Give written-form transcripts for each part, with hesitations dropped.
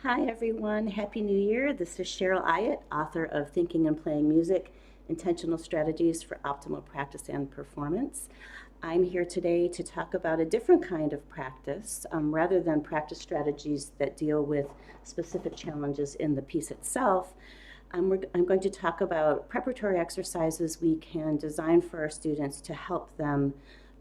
Hi everyone, Happy New Year. This is Cheryl Ayatt, author of Thinking and Playing Music, Intentional Strategies for Optimal Practice and Performance. I'm here today to talk about a different kind of practice. Rather than practice strategies that deal with specific challenges in the piece itself, I'm going to talk about preparatory exercises we can design for our students to help them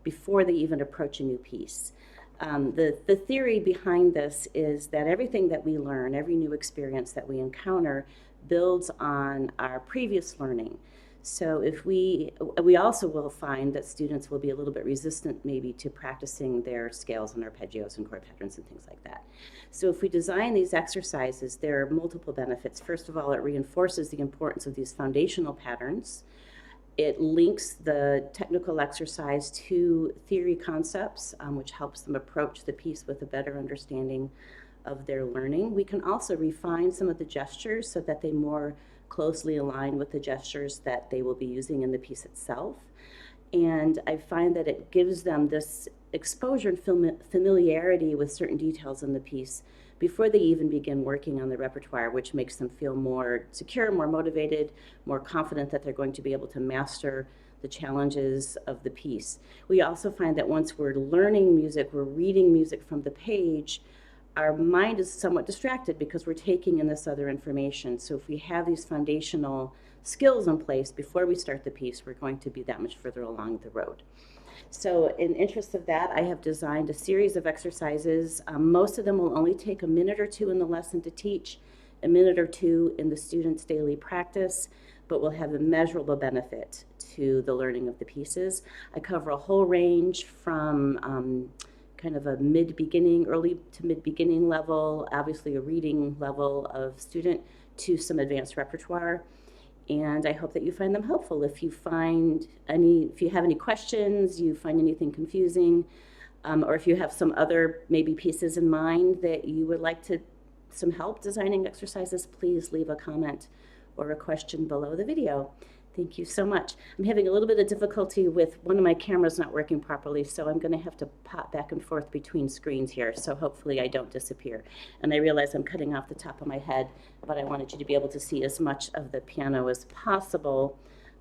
before they even approach a new piece. The theory behind this is that everything that we learn, every new experience that we encounter, builds on our previous learning. So if we also will find that students will be a little bit resistant maybe to practicing their scales and arpeggios and chord patterns and things like that. So if we design these exercises, there are multiple benefits. First of all, it reinforces the importance of these foundational patterns. It links the technical exercise to theory concepts, which helps them approach the piece with a better understanding of their learning. We can also refine some of the gestures so that they more closely align with the gestures that they will be using in the piece itself. And I find that it gives them this exposure and familiarity with certain details in the piece before they even begin working on the repertoire, which makes them feel more secure, more motivated, more confident that they're going to be able to master the challenges of the piece. We also find that once we're learning music, we're reading music from the page, our mind is somewhat distracted because we're taking in this other information. So if we have these foundational skills in place before we start the piece, we're going to be that much further along the road. So in interest of that, I have designed a series of exercises. Most of them will only take a minute or two in the lesson to teach, a minute or two in the student's daily practice, but will have a measurable benefit to the learning of the pieces. I cover a whole range from kind of a mid-beginning, early to mid-beginning level, obviously a reading level of student, to some advanced repertoire. And I hope that you find them helpful. If you have any questions, you find anything confusing, or if you have some other maybe pieces in mind that you would like some help designing exercises, please leave a comment or a question below the video. Thank you so much. I'm having a little bit of difficulty with one of my cameras not working properly, so I'm going to have to pop back and forth between screens here, so hopefully I don't disappear. And I realize I'm cutting off the top of my head, but I wanted you to be able to see as much of the piano as possible.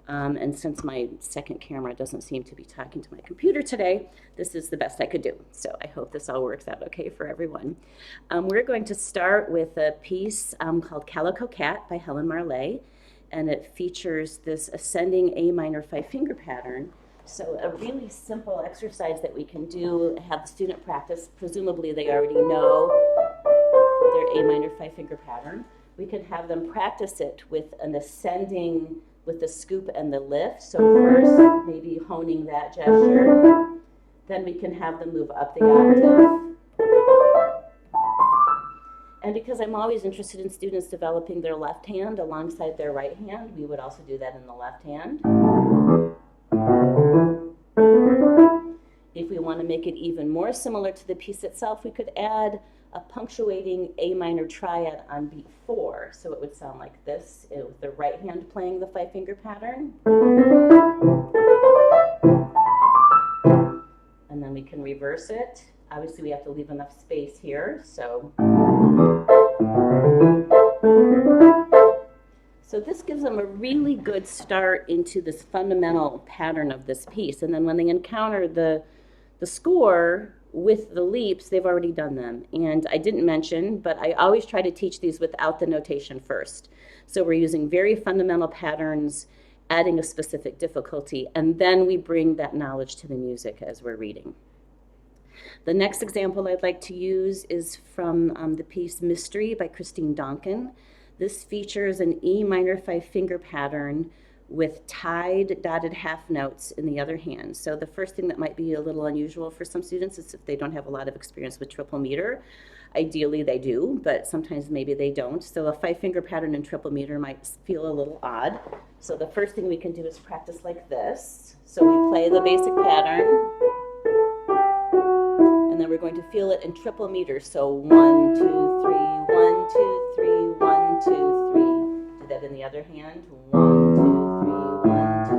And since my second camera doesn't seem to be talking to my computer today, this is the best I could do. So I hope this all works out okay for everyone. We're going to start with a piece called Calico Cat by Helen Marley. And it features this ascending A minor 5-finger pattern. So a really simple exercise that we can do, have the student practice. Presumably they already know their A minor 5-finger pattern. We can have them practice it with an ascending, with the scoop and the lift. So first, maybe honing that gesture. Then we can have them move up the octave. And because I'm always interested in students developing their left hand alongside their right hand, we would also do that in the left hand. If we want to make it even more similar to the piece itself, we could add a punctuating A minor triad on beat 4. So it would sound like this, with the right hand playing the 5-finger pattern. And then we can reverse it. Obviously, we have to leave enough space here, so this gives them a really good start into this fundamental pattern of this piece. And then when they encounter the score with the leaps, they've already done them. And I didn't mention, but I always try to teach these without the notation first. So we're using very fundamental patterns, adding a specific difficulty, and then we bring that knowledge to the music as we're reading. The next example I'd like to use is from the piece Mystery by Christine Donkin. This features an E minor 5-finger pattern with tied dotted half notes in the other hand. So the first thing that might be a little unusual for some students is if they don't have a lot of experience with triple meter. Ideally they do, but sometimes maybe they don't. So a 5-finger pattern in triple meter might feel a little odd. So the first thing we can do is practice like this. So we play the basic pattern, and then we're going to feel it in triple meters. So 1, 2, 3, 1, 2, 3, 1, 2, 3. Do that in the other hand. 1, 2, 3, 1, 2, 3,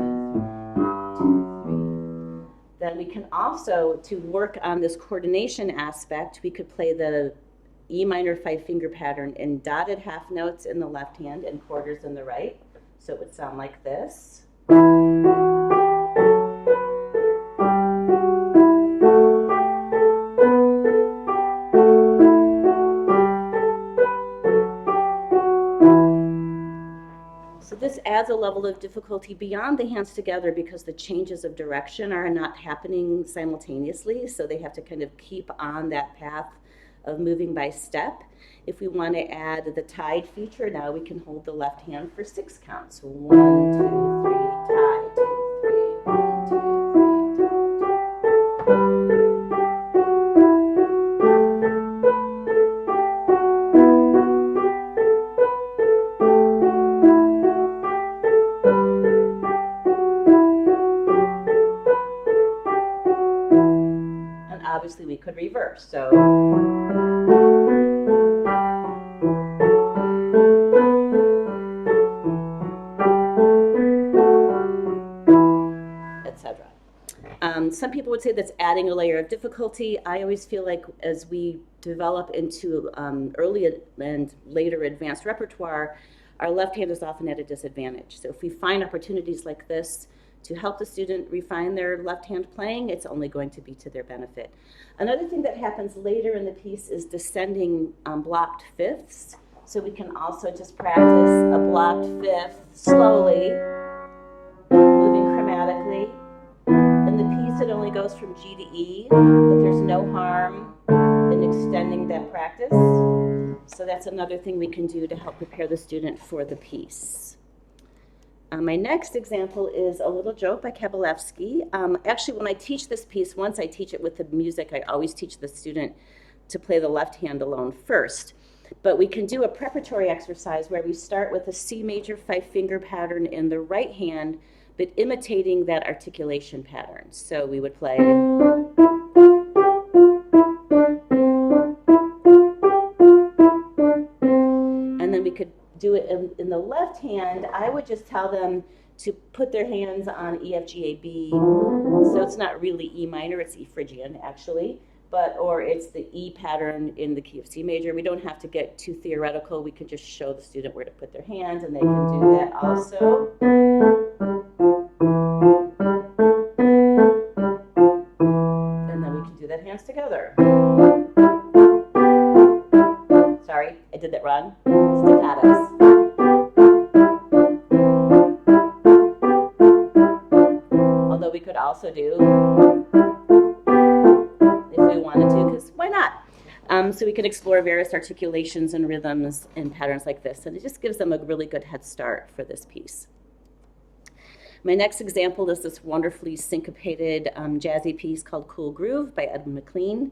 1, 2, 3. Then we can also, to work on this coordination aspect, we could play the E minor 5-finger pattern in dotted half notes in the left hand and quarters in the right. So it would sound like this. So this adds a level of difficulty beyond the hands together because the changes of direction are not happening simultaneously, so they have to kind of keep on that path of moving by step. If we want to add the tied feature, now we can hold the left hand for 6 counts. 1, 2, 3, tie, 2, 3, 1, 2, 3, tie. Obviously we could reverse, so etc. Some people would say that's adding a layer of difficulty. I always feel like as we develop into early and later advanced repertoire, our left hand is often at a disadvantage. So if we find opportunities like this to help the student refine their left hand playing, it's only going to be to their benefit. Another thing that happens later in the piece is descending blocked fifths. So we can also just practice a blocked fifth slowly, moving chromatically. In the piece it only goes from G to E, but there's no harm in extending that practice. So that's another thing we can do to help prepare the student for the piece. My next example is A Little Joke by Kabalevsky. Actually, when I teach this piece, once I teach it with the music, I always teach the student to play the left hand alone first. But we can do a preparatory exercise where we start with a C major 5-finger pattern in the right hand, but imitating that articulation pattern. So we would play... and then we could do it in the left hand. I would just tell them to put their hands on E, F, G, A, B. So it's not really E minor, it's E Phrygian actually, or it's the E pattern in the key of C major. We don't have to get too theoretical. We can just show the student where to put their hands, and they can do that also. And then we can do that hands together. Sorry, I did that wrong. Staccatos. Although we could also do, if we wanted to, because why not? So we could explore various articulations and rhythms and patterns like this, and it just gives them a really good head start for this piece. My next example is this wonderfully syncopated jazzy piece called Cool Groove by Edwin McLean.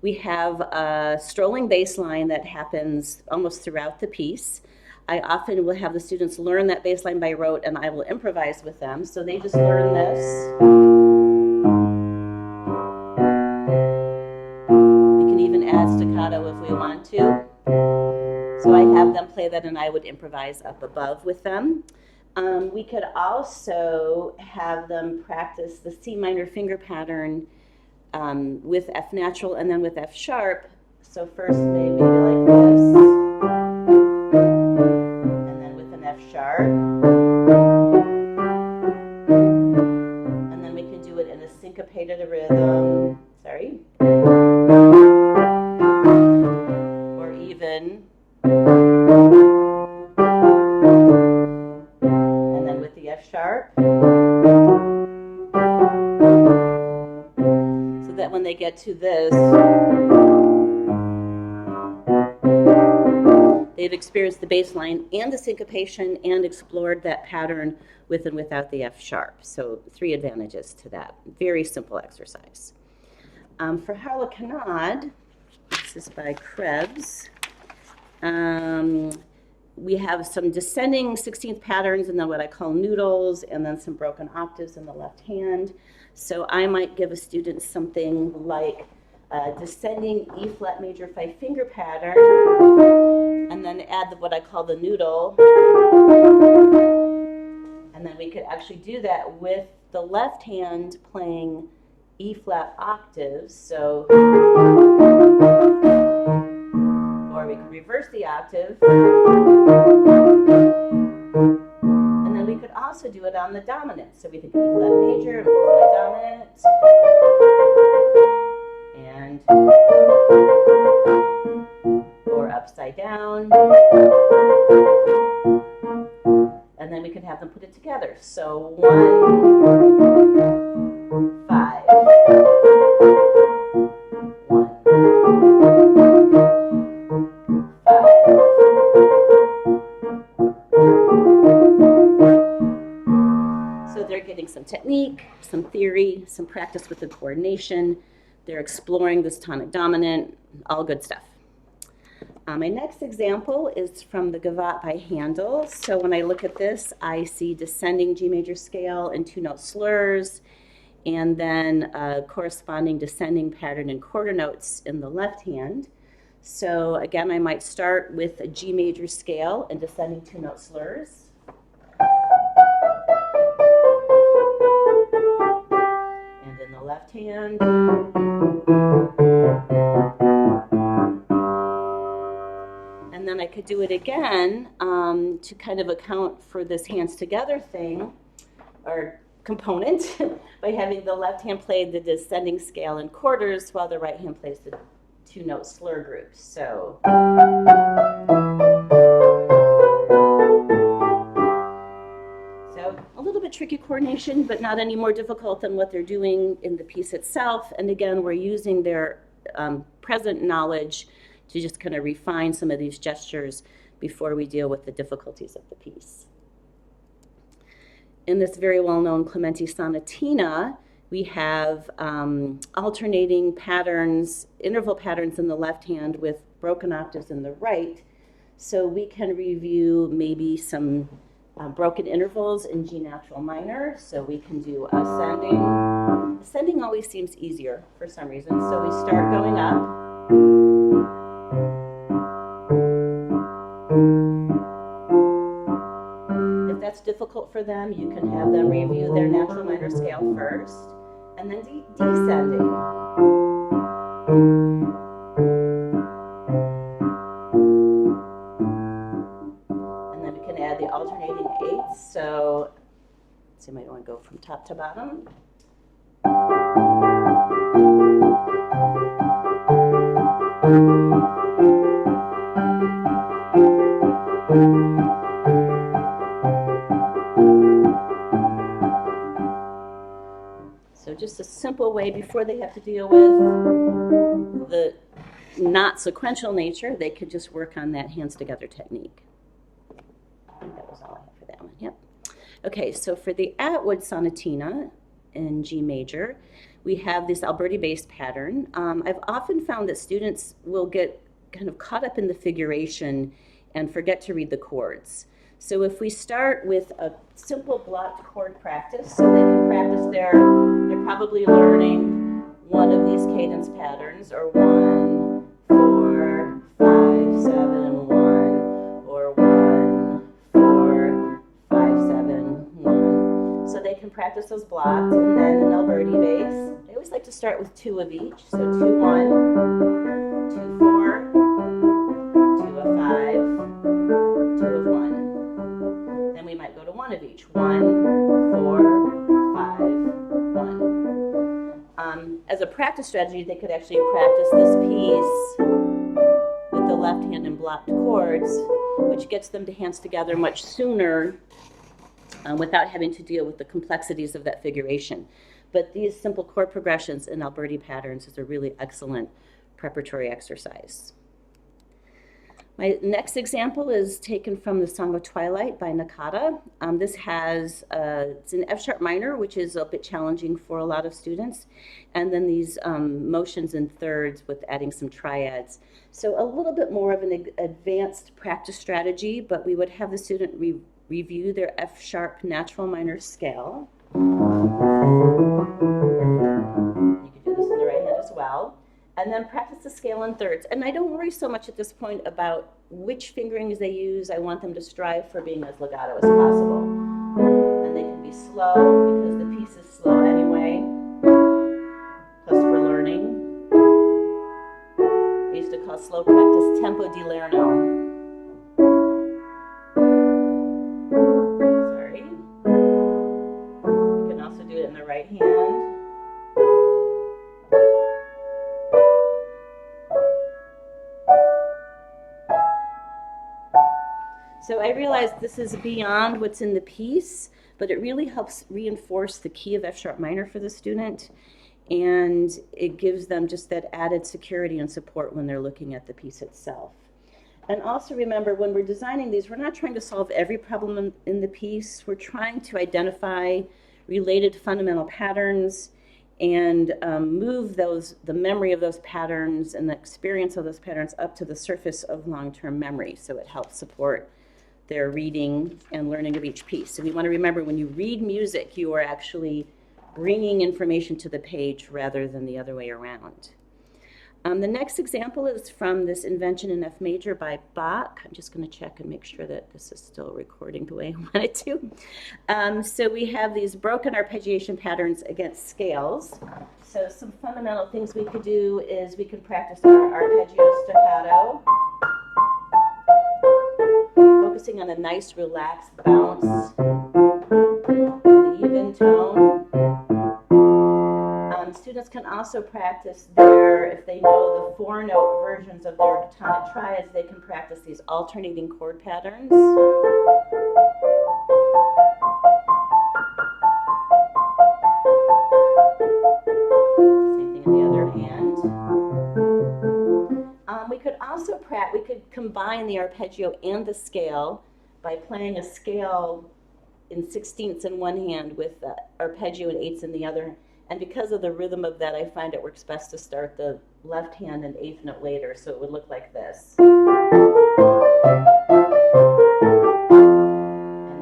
We have a strolling bass line that happens almost throughout the piece. I often will have the students learn that bass line by rote, and I will improvise with them. So they just learn this. We can even add staccato if we want to. So I have them play that, and I would improvise up above with them. We could also have them practice the C minor finger pattern with F natural and then with F sharp. So first maybe like this, and then with an F sharp. And then we can do it in a syncopated rhythm. Sorry. Or even. And then with the F sharp. That when they get to this, they've experienced the bass line and the syncopation and explored that pattern with and without the F sharp. So 3 advantages to that. Very simple exercise. For Harlequinade, this is by Krebs. We have some descending 16th patterns and then what I call noodles, and then some broken octaves in the left hand. So I might give a student something like a descending E flat major 5-finger pattern, and then add what I call the noodle. And then we could actually do that with the left hand playing E flat octaves. So we can reverse the octave. And then we could also do it on the dominant. So we think E flat major, and here's my dominant. And, or upside down. And then we can have them put it together. So 1, 5, 1, 5. So they're getting some technique, some theory, some practice with the coordination. They're exploring this tonic dominant, all good stuff. My next example is from the Gavotte by Handel. So when I look at this, I see descending G major scale and 2-note slurs, and then a corresponding descending pattern in quarter notes in the left hand. So again, I might start with a G major scale and descending 2-note slurs. And in the left hand. And then I could do it again to kind of account for this hands together thing, or component, by having the left hand play the descending scale in quarters while the right hand plays the 2-note slur groups. So. So a little bit tricky coordination, but not any more difficult than what they're doing in the piece itself. And again, we're using their present knowledge to just kind of refine some of these gestures before we deal with the difficulties of the piece. In this very well-known Clementi sonatina, we have alternating patterns, interval patterns in the left hand with broken octaves in the right. So we can review maybe some broken intervals in G natural minor. So we can do ascending. Ascending always seems easier for some reason. So we start going up. If that's difficult for them, you can have them review their natural minor scale first, and then descending. And then we can add the alternating eighths. So, you might want to go from top to bottom. So just a simple way before they have to deal with the not sequential nature, they could just work on that hands together technique. I think that was all I have for that one. Yep. Okay, so for the Atwood sonatina in G major, we have this Alberti-based pattern. I've often found that students will get kind of caught up in the figuration and forget to read the chords. So if we start with a simple blocked chord practice, so they can practice they're probably learning one of these cadence patterns, or 1, 4, 5, 7, 1, or 1, 4, 5, 7, 1. So they can practice those blocked, and then an Alberti bass. I always like to start with 2 of each. So 2, 1, 2, 4, 2 of 5, 2 of 1. Then we might go to 1 of each. 1, 4, 5, 1. As a practice strategy, they could actually practice this piece with the left hand in blocked chords, which gets them to hands together much sooner without having to deal with the complexities of that figuration. But these simple chord progressions in Alberti patterns is a really excellent preparatory exercise. My next example is taken from the Song of Twilight by Nakata. This has, it's an F-sharp minor, which is a bit challenging for a lot of students, and then these motions in thirds with adding some triads. So a little bit more of an advanced practice strategy, but we would have the student review their F-sharp natural minor scale. You can do this in the right hand as well. And then practice the scale in thirds. And I don't worry so much at this point about which fingerings they use. I want them to strive for being as legato as possible. And they can be slow because the piece is slow anyway. Plus we're learning. I used to call call slow practice tempo di Lerno. Sorry. You can also do it in the right hand. So I realize this is beyond what's in the piece, but it really helps reinforce the key of F sharp minor for the student, and it gives them just that added security and support when they're looking at the piece itself. And also remember, when we're designing these, we're not trying to solve every problem in the piece. We're trying to identify related fundamental patterns and move the memory of those patterns and the experience of those patterns up to the surface of long-term memory, so it helps support their reading and learning of each piece. So we want to remember, when you read music, you are actually bringing information to the page rather than the other way around. The next example is from this Invention in F major by Bach. I'm just going to check and make sure that this is still recording the way I want it to. So we have these broken arpeggiation patterns against scales. So some fundamental things we could do is we can practice our arpeggio staccato, focusing on a nice relaxed bounce, an even tone. Students can also practice if they know the 4-note versions of their tonic triads, they can practice these alternating chord patterns. Same thing in the other hand. We could also we could combine the arpeggio and the scale by playing a scale in 16ths in one hand with the arpeggio and 8ths in the other. And because of the rhythm of that, I find it works best to start the left hand and 8th note later, so it would look like this. And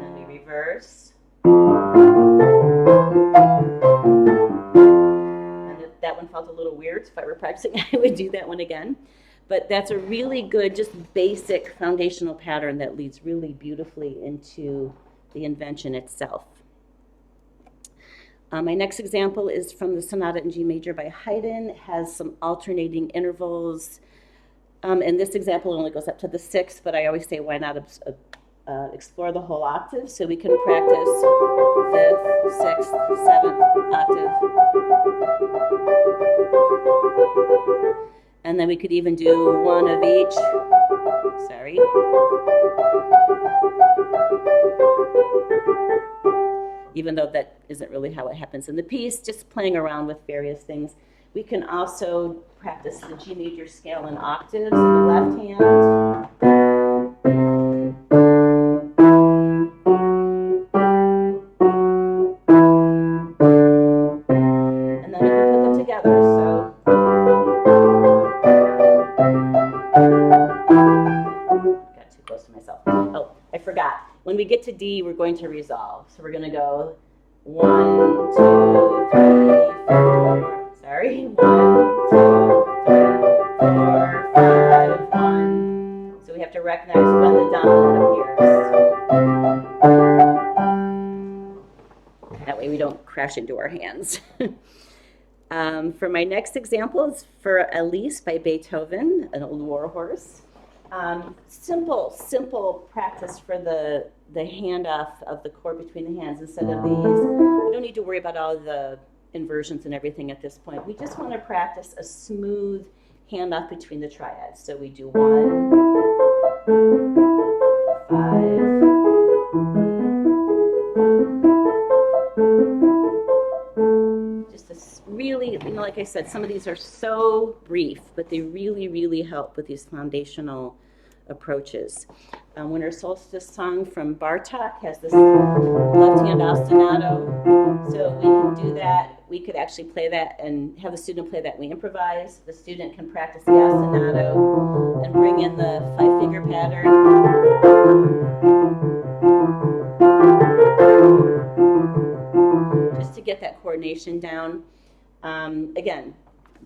then we reverse. And if that one felt a little weird, if I were practicing, I would do that one again. But that's a really good, just basic foundational pattern that leads really beautifully into the invention itself. My next example is from the Sonata in G major by Haydn. It has some alternating intervals. And this example only goes up to the 6th, but I always say, why not explore the whole octave? So we can practice 5th, 6th, 7th octave. And then we could even do one of each. Sorry. Even though that isn't really how it happens in the piece, just playing around with various things. We can also practice the G major scale in octaves in the left hand. And then we can put them together. So got too close to myself. Oh, I forgot. When we get to D, we're going to resolve. So we're going to go 1, 2, 3, 4. Sorry. 1, 2, 3, 4, 5, 1. So we have to recognize when the dominant appears. That way we don't crash into our hands. For my next example is for Elise by Beethoven, an old war horse. Simple practice for the handoff of the chord between the hands. Instead of these, we don't need to worry about all the inversions and everything at this point. We just want to practice a smooth handoff between the triads. So we do 1, 5. Just this really, like I said, some of these are so brief, but they really help with these foundational approaches. Winter Solstice Song from Bartok has this left-hand ostinato, so we can do that. We could actually play that and have the student play that. We improvise. The student can practice the ostinato and bring in the 5-finger pattern. Just to get that coordination down. Again,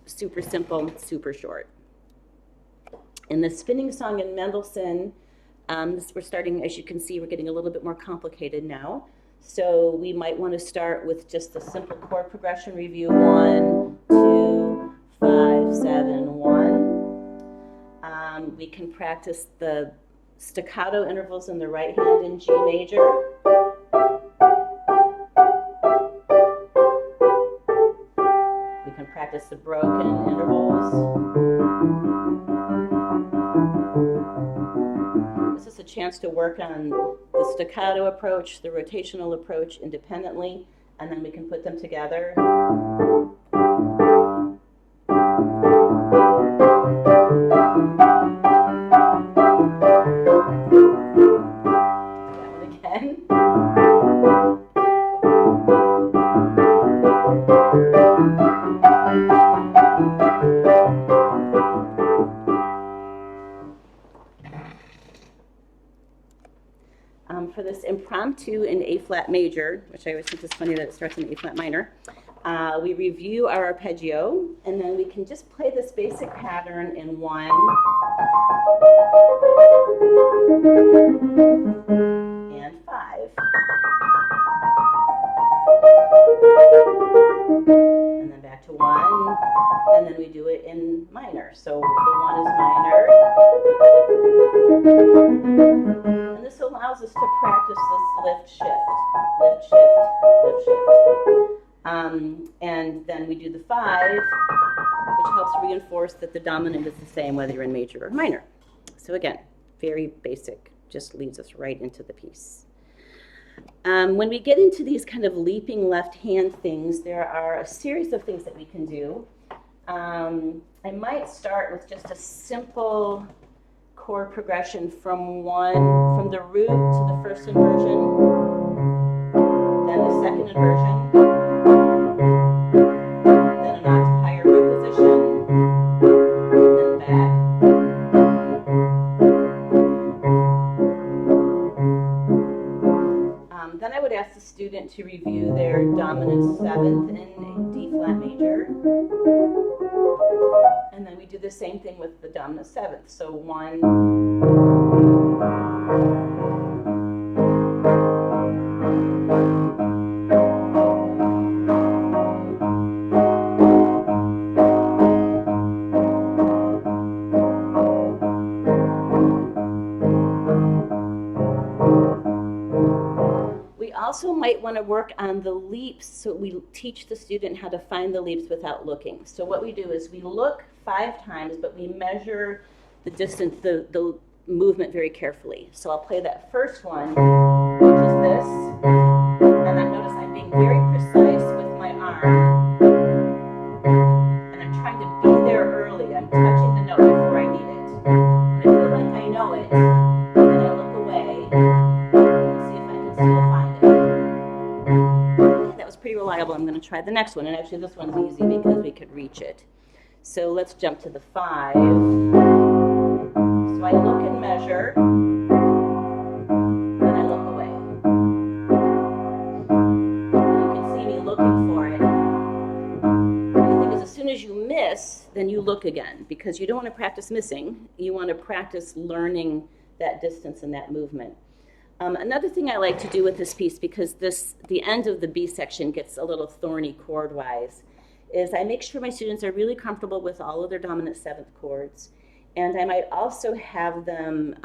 super simple, super short. In the spinning song in Mendelssohn, we're starting, as you can see, we're getting a little bit more complicated now. So we might want to start with just a simple chord progression review, 1, 2, 5, 7, 1. We can practice the staccato intervals in the right hand in G major. We can practice the broken intervals. This is a chance to work on the staccato approach, the rotational approach independently, and then we can put them together. That one again. For this impromptu in A flat major, which I always think is funny that it starts in A flat minor, we review our arpeggio, and then we can just play this basic pattern in 1 and 5. And then back to 1, and then we do it in minor. So the 1 is minor. And this allows us to practice this lift, shift, lift, shift, lift, shift. And then we do the 5, which helps reinforce that the dominant is the same whether you're in major or minor. So again, very basic, just leads us right into the piece. When we get into these kind of leaping left hand things, there are a series of things that we can do. I might start with just a simple chord progression from the root to the first inversion, then the second inversion, then an octave higher root position, then back. Then I would ask the student to review their dominant 7th in D flat major. And then we do the same thing with the dominant 7th. So 1. Also might want to work on the leaps, so we teach the student how to find the leaps without looking. So what we do is we look 5 times, but we measure the distance, the movement very carefully. So I'll play that first one, which is this, and I notice I'm being very precise with my arm, and I'm trying to be there early. I'm touching the note before I need it. And I feel like I know it, and I look away and see if I can still find it. That was pretty reliable. I'm going to try the next one. And actually, this one's easy because we could reach it. So let's jump to the 5. So I look and measure, then I look away. You can see me looking for it. And the thing is, as soon as you miss, then you look again, because you don't want to practice missing. You want to practice learning that distance and that movement. Another thing I like to do with this piece, because the end of the B section gets a little thorny chord-wise, is I make sure my students are really comfortable with all of their dominant 7th chords, and I might also have them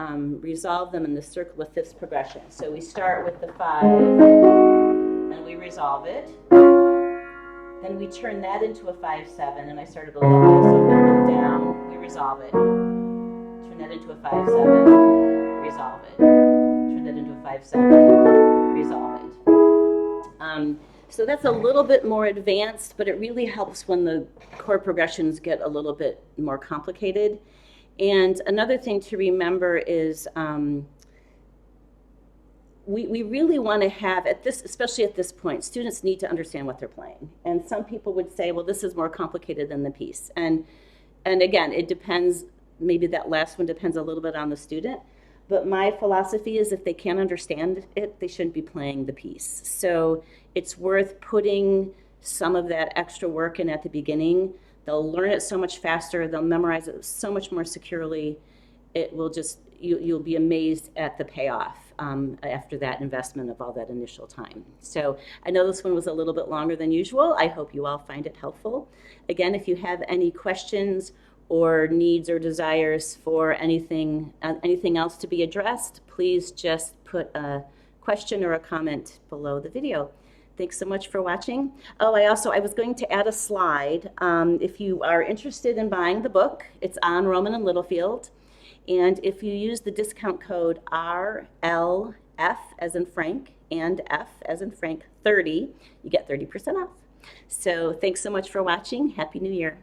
resolve them in the circle of fifths progression. So we start with the 5, and we resolve it. Then we turn that into a 5-7, and I started a little high, so I'm going to go down, we resolve it. Turn that into a 5-7, resolve it. Turn that into a 5-7, resolve it. So that's a little bit more advanced, but it really helps when the chord progressions get a little bit more complicated. And another thing to remember is we really want to have, especially at this point, students need to understand what they're playing. And some people would say, well, this is more complicated than the piece. And again, it depends, maybe that last one depends a little bit on the student. But my philosophy is if they can't understand it, they shouldn't be playing the piece. So it's worth putting some of that extra work in at the beginning. They'll learn it so much faster. They'll memorize it so much more securely. It will just, you'll be amazed at the payoff after that investment of all that initial time. So I know this one was a little bit longer than usual. I hope you all find it helpful. Again, if you have any questions or needs or desires for anything else to be addressed, please just put a question or a comment below the video. Thanks so much for watching. Oh, I was going to add a slide. If you are interested in buying the book, it's on Rowman and Littlefield. And if you use the discount code RLF as in Frank and F as in Frank 30, you get 30% off. So thanks so much for watching. Happy New Year.